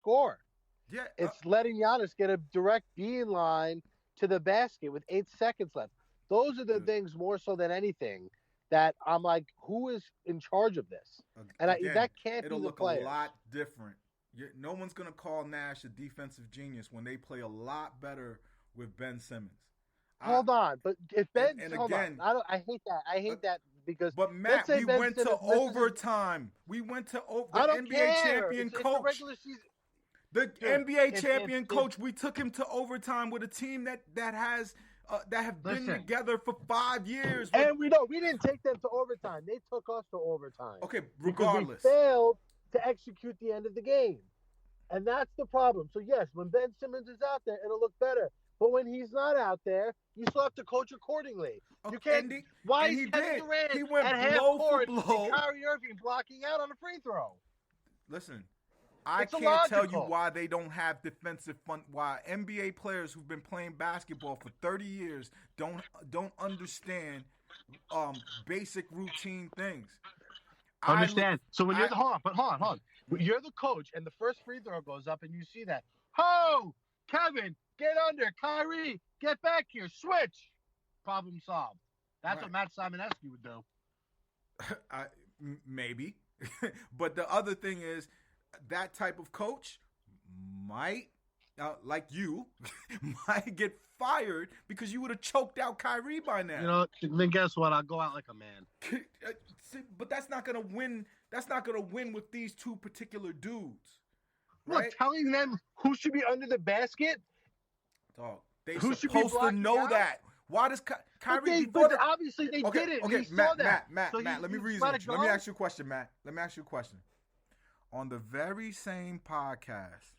score. Yeah, It's letting Giannis get a direct beeline to the basket with 8 seconds left. Those are the dude. things more so than anything that I'm like, who is in charge of this? And Again, that can't it'll be the look a players. lot different. No one's gonna call Nash a defensive genius when they play a lot better with Ben Simmons. I Hold on, but if Ben, and hold on, again, I don't. I hate that. I uh, hate that because but let's Matt, say we Ben went to Simmons misses his. overtime. We went to I the don't NBA care. champion It's the coach. regular season, The dude. NBA If champion coach, we took him to overtime with a team that have been listen, together for 5 years. With and we know we didn't take them to overtime. They took us to overtime okay, because we regardless, failed to execute the end of the game. And that's the problem. So yes, when Ben Simmons is out there, it'll look better. But when he's not out there, you still have to coach accordingly. You can't. Why and is he Kevin did. Durant He went at half blow for court and blow. Kyrie Irving blocking out on a free throw? Listen, I It's can't tell you illogical. why they don't have defensive fun. Why NBA players who've been playing basketball for 30 years don't understand basic routine things. I look. Understand? So when you're I the hold on. When you're the coach and the first free throw goes up and you see that, ho, Kevin, get under, Kyrie, get back here, switch, problem solved. That's Right. what Matt Simonescu would do. Maybe, but the other thing is that type of coach might, like you, might get fired because you would have choked out Kyrie by now. You know, then guess what? I'll go out like a man. But that's not gonna win. That's not gonna win with these two particular dudes, Look, right? telling them who should be under the basket, Dog, they who should be supposed to blocking know out. that. Why does But Kyrie before the obviously they okay, didn't. okay, He saw that. Matt, So Let me reason let with it you. Let me go? ask you a question, Matt. Let me ask you a question. On the very same podcast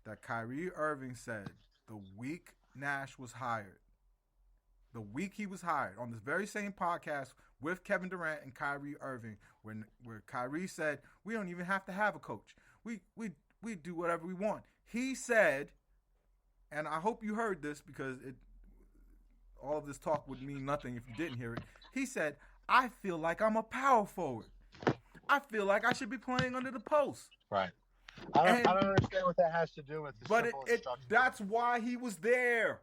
that Kyrie Irving said the week Nash was hired, the week he was hired, on this very same podcast with Kevin Durant and Kyrie Irving, where Kyrie said we don't even have to have a coach. We do whatever we want. He said, and I hope you heard this because all of this talk would mean nothing if you didn't hear it. He said, I feel like I'm a power forward. I feel like I should be playing under the post. Right. I don't understand what that has to do with the But simple instructions. that's why he was there.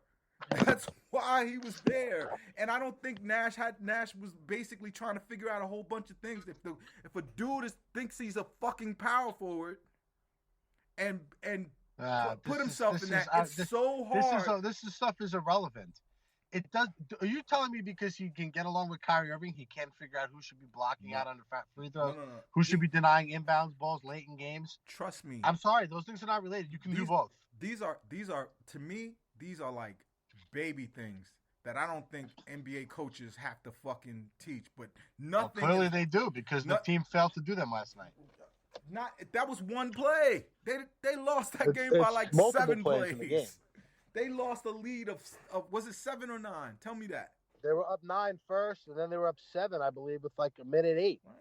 That's why he was there. And I don't think Nash was basically trying to figure out a whole bunch of things. If a dude thinks he's a fucking power forward and put himself in that, it's so hard. This stuff is irrelevant. It does. Are you telling me because he can get along with Kyrie Irving, he can't figure out who should be blocking out under free throws, No. who should be denying inbounds balls late in games? Trust me. I'm sorry, those things are not related. You can do both. These are to me, these are like baby things that I don't think NBA coaches have to fucking teach. But nothing. Well, clearly they do because the team failed to do them last night. That was one play. They lost that game by like 7 plays. They lost a lead of was it 7 or 9? Tell me that. They were up 9 first, and then they were up 7, I believe, with like a minute 8. Right.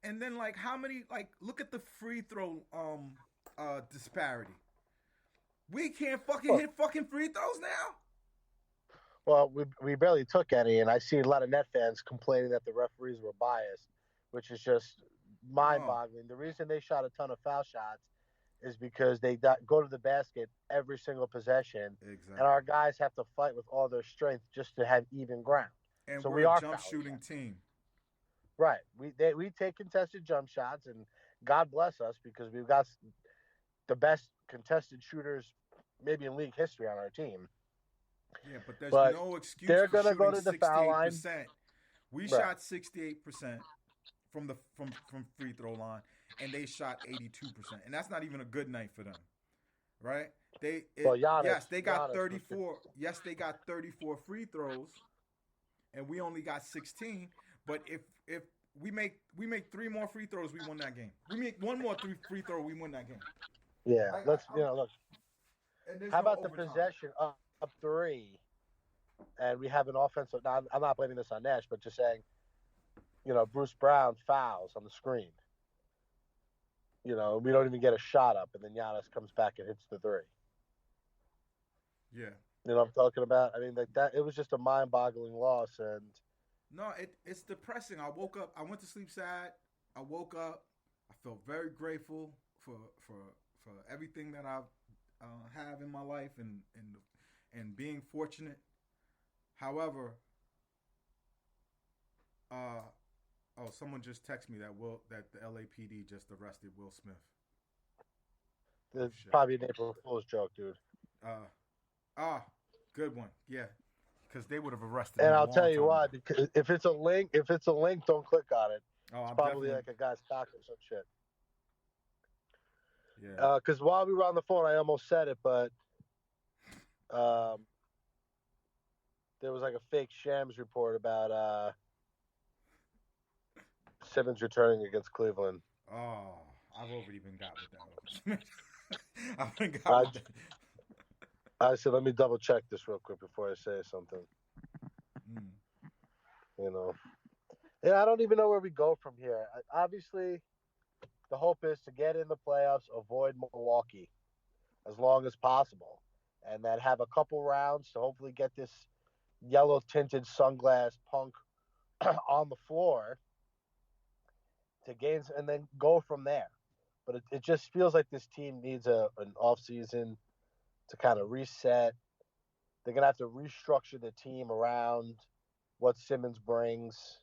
And then like how many, like, look at the free throw disparity. We can't fucking hit fucking free throws now. Well, we barely took any, and I see a lot of Net fans complaining that the referees were biased, which is just mind-boggling. The reason they shot a ton of foul shots is because they go to the basket every single possession, and our guys have to fight with all their strength just to have even ground. And so we're we are a jump shooting team. Right. We take contested jump shots, and God bless us because we've got the best contested shooters maybe in league history on our team. Yeah, but there's no excuse they're for gonna go shooting to the foul line. 68%. We shot 68% from free throw line, and they shot 82%, and that's not even a good night for them, right? Giannis, they got 34. Yes, they got 34 free throws, and we only got 16. But if we make 3 more free throws, we win that game. We make 1 more free throw, we win that game. Yeah, look. How about the overtime. possession up 3, and we have an offensive? Now, I'm not blaming this on Nash, but just saying, Bruce Brown fouls on the screen. We don't even get a shot up, and then Giannis comes back and hits the 3. Yeah. You know what I'm talking about? I mean, like that. It was just a mind-boggling loss, and no, it's depressing. I woke up. I went to sleep sad. I woke up. I felt very grateful for for everything that I have in my life and being fortunate. However, someone just texted me that the LAPD just arrested Will Smith. Oh It's shit. probably an April Fool's joke, dude. Uh, ah, good one. Yeah, because they would have arrested And him a I'll tell long you time why. ago. Because if it's a link, don't click on it. Oh, It's I'm probably definitely. like a guy's cock or some shit. Yeah. Because while we were on the phone, I almost said it, but um, there was like a fake Shams report about Simmons returning against Cleveland. Oh, I've already been got with that. I've been got I with that. I said, let me double check this real quick before I say something. Mm. You know, yeah, I don't even know where we go from here. Obviously, the hope is to get in the playoffs, avoid Milwaukee as long as possible, and then have a couple rounds to hopefully get this yellow tinted sunglass punk on the floor to gains and then go from there. But it just feels like this team needs an off season to kind of reset. They're gonna have to restructure the team around what Simmons brings.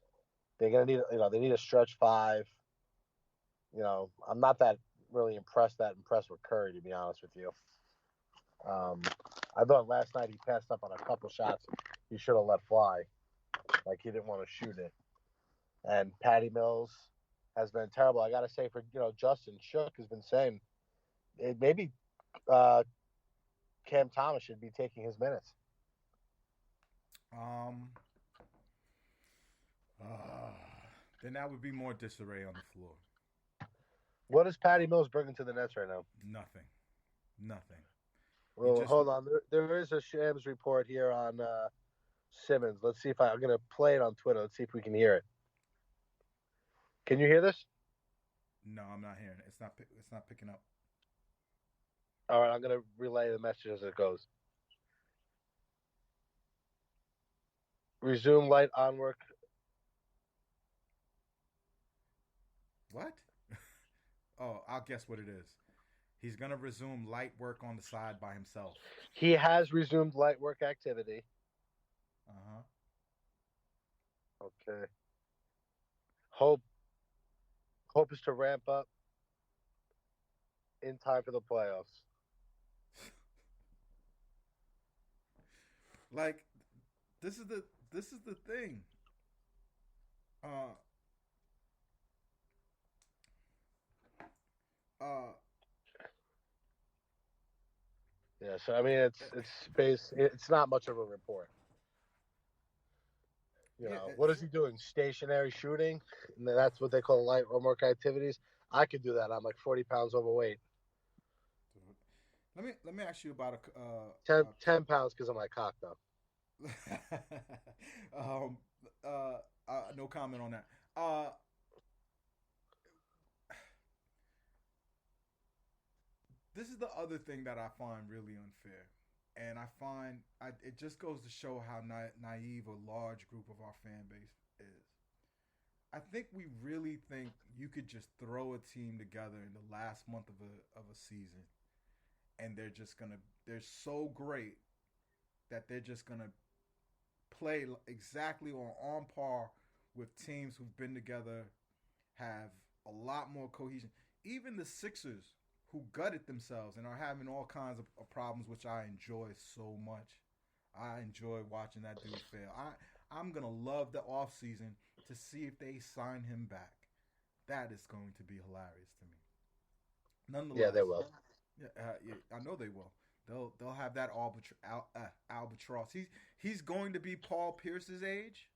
They're gonna need they need a stretch five. I'm not that impressed with Curry, to be honest with you. Um, I thought last night he passed up on a couple shots he should have let fly, like he didn't want to shoot it. And Patty Mills has been terrible. I gotta say, for Justin Shook has been saying maybe uh, Cam Thomas should be taking his minutes. Um. Uh, then that would be more disarray on the floor. What is Patty Mills bringing to the Nets right now? Nothing. Nothing. He Well, just. hold on. There is a Shams report here on Simmons. Let's see if I'm going to play it on Twitter. Let's see if we can hear it. Can you hear this? No, I'm not hearing it. It's not. It's not picking up. All right, I'm going to relay the message as it goes. Resume light on work. What? Oh, I'll guess what it is. He's gonna resume light work on the side by himself. He has resumed light work activity. Uh huh. Okay. Hope is to ramp up in time for the playoffs. Like this is the thing. Uh uh. Yeah, so I mean it's space. It's not much of a report. Yeah. What is he doing? Stationary shooting, and that's what they call light homework activities. I could do that. I'm like 40 pounds overweight. Let me ask you about 10 pounds because of my cock, though. um no comment on that. This is the other thing that I find really unfair, and it just goes to show how naive a large group of our fan base is. I think we really think you could just throw a team together in the last month of a season, and they're so great that they're just gonna play exactly or on par with teams who've been together, have a lot more cohesion. Even the Sixers, who gutted themselves and are having all kinds of problems, which I enjoy so much. I enjoy watching that dude fail. I'm gonna love the offseason to see if they sign him back. That is going to be hilarious to me. Yeah, they Nonetheless, will. yeah, I know they will. They'll have that albatross. He's going to be Paul Pierce's age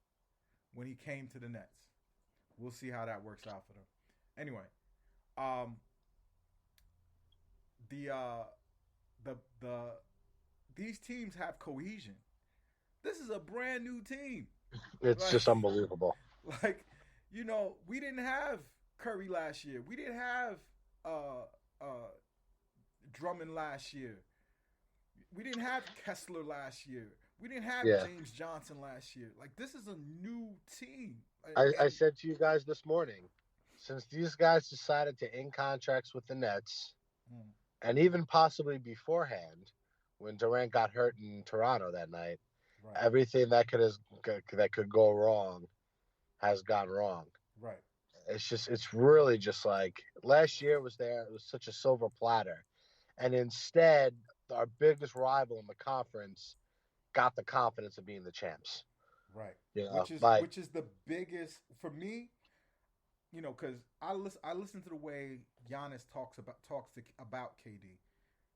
when he came to the Nets. We'll see how that works out for them. Anyway, um, the the these teams have cohesion. This is a brand new team. It's Like just unbelievable. like we didn't have Curry last year. We didn't have uh Drummond last year. We didn't have Kessler last year. We didn't have Yeah. James Johnson last year. Like this is a new team. I And said to you guys this morning, since these guys decided to end contracts with the Nets, mm, and even possibly beforehand, when Durant got hurt in Toronto that night, Right. everything that could go wrong has gone wrong. Right. It's really just like last year was there. It was such a silver platter, and instead, our biggest rival in the conference got the confidence of being the champs. Right. You know, Which is the biggest for me. Because I listen to the way Giannis about KD.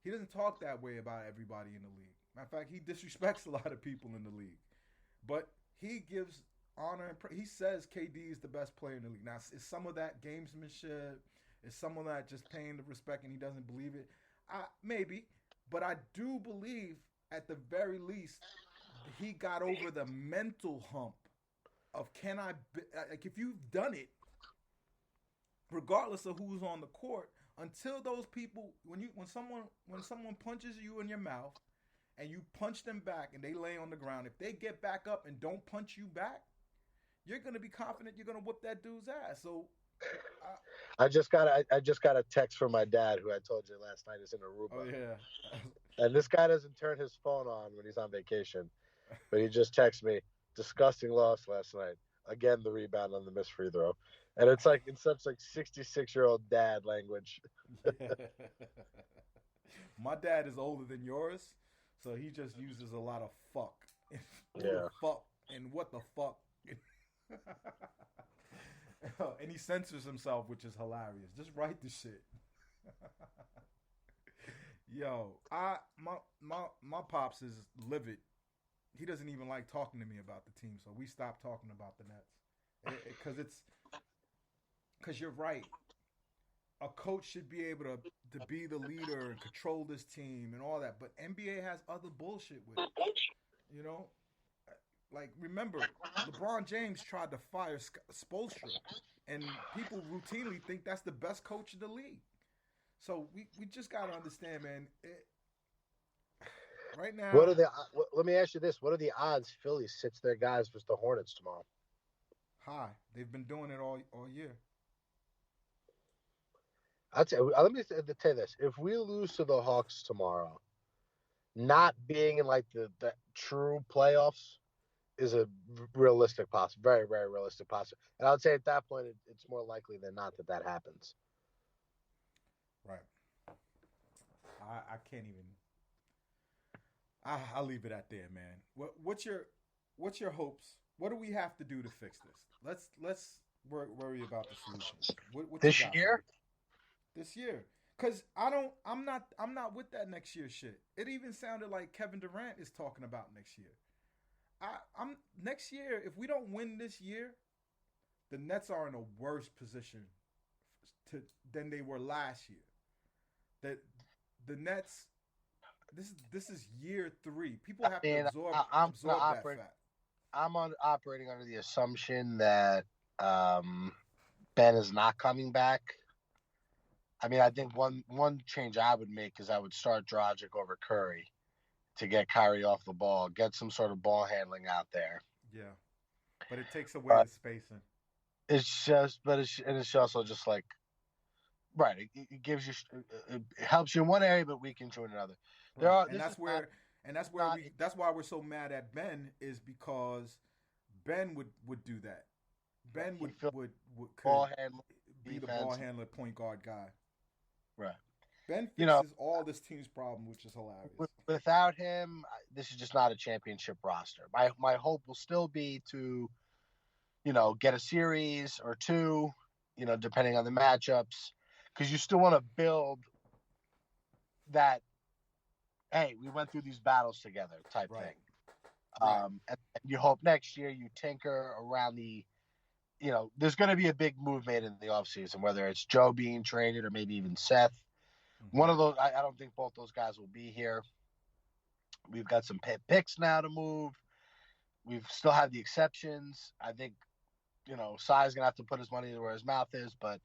He doesn't talk that way about everybody in the league. Matter of fact, he disrespects a lot of people in the league. But he gives honor and he says KD is the best player in the league. Now, is some of that gamesmanship? Is some of that just paying the respect and he doesn't believe it? Maybe, but I do believe at the very least he got over the mental hump of can I like if you've done it, regardless of who's on the court, until those people when someone punches you in your mouth and you punch them back and they lay on the ground, if they get back up and don't punch you back, you're gonna be confident you're gonna whoop that dude's ass. So, uh, I just got a text from my dad, who I told you last night is in oh Aruba, yeah, and this guy doesn't turn his phone on when he's on vacation, but he just texts me, "Disgusting loss last night. Again, the rebound on the missed free throw," and it's like in such like 66-year-old dad language. yeah. My dad is older than yours, so he just uses a lot of fuck, who the Yeah, fuck, and what the fuck. And he censors himself, which is hilarious. Just write the shit. Yo, my pops is livid. He doesn't even like talking to me about the team, so we stopped talking about the Nets. Because you're right. A coach should be able to be the leader and control this team and all that, but NBA has other bullshit with it. You know, like remember, LeBron James tried to fire Spoelstra, and people routinely think that's the best coach in the league. So we just gotta understand, man. Right what are now, the? Let me ask you this: what are the odds Philly sits their guys versus the Hornets tomorrow? high. They've been doing it all year. Let me tell you this: if we lose to the Hawks tomorrow, not being in like the true playoffs is a realistic possible, very very realistic possible. And I would say at that point, it's more likely than not that that happens. Right. I can't even. I'll leave it at there, man. What's your hopes? What do we have to do to fix this? Let's worry about the solutions. What you This got for me year, this year? Because I'm not with that next year shit. It even sounded like Kevin Durant is talking about next year. I'm next year. If we don't win this year, the Nets are in a worse position than they were last year. That the Nets. This is year three. People I have to mean, I'm gonna absorb that operate. fact. I'm on operating under the assumption that um, Ben is not coming back. I mean, I think one change I would make is I would start Dragic over Curry to get Kyrie off the ball, get some sort of ball handling out there. Yeah, but it takes away But the spacing. it's also just like right. It gives you, it helps you in one area, but weakens you in another. There Right, are. and This that's is not. where It's not. that's why we're so mad at Ben is because Ben would do that. Right. Ben He feels could ball handling, be the ball defense. handler, point guard guy. Right. Ben You know, fixes all this team's problem, which is hilarious. without him, this is just not a championship roster. My hope will still be to get a series or two, depending on the matchups, because you still want to build that. Hey, we went through these battles together, type Right, thing. right. And you hope next year you tinker around there's going to be a big move made in the offseason, whether it's Joe being traded or maybe even Seth. One Mm-hmm. of those, I don't think both those guys will be here. We've got some picks now to move. We've still had the exceptions. I think, Sai's going to have to put his money where his mouth is. But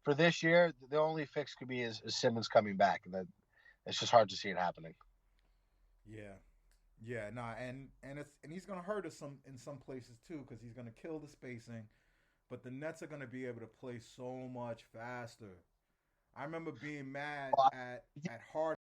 for this year, the only fix could be is Simmons coming back. And that it's just hard to see it happening. Yeah, yeah. Nah, and he's gonna hurt us in some places too because he's gonna kill the spacing. But the Nets are gonna be able to play so much faster. I remember being mad Well, at Harden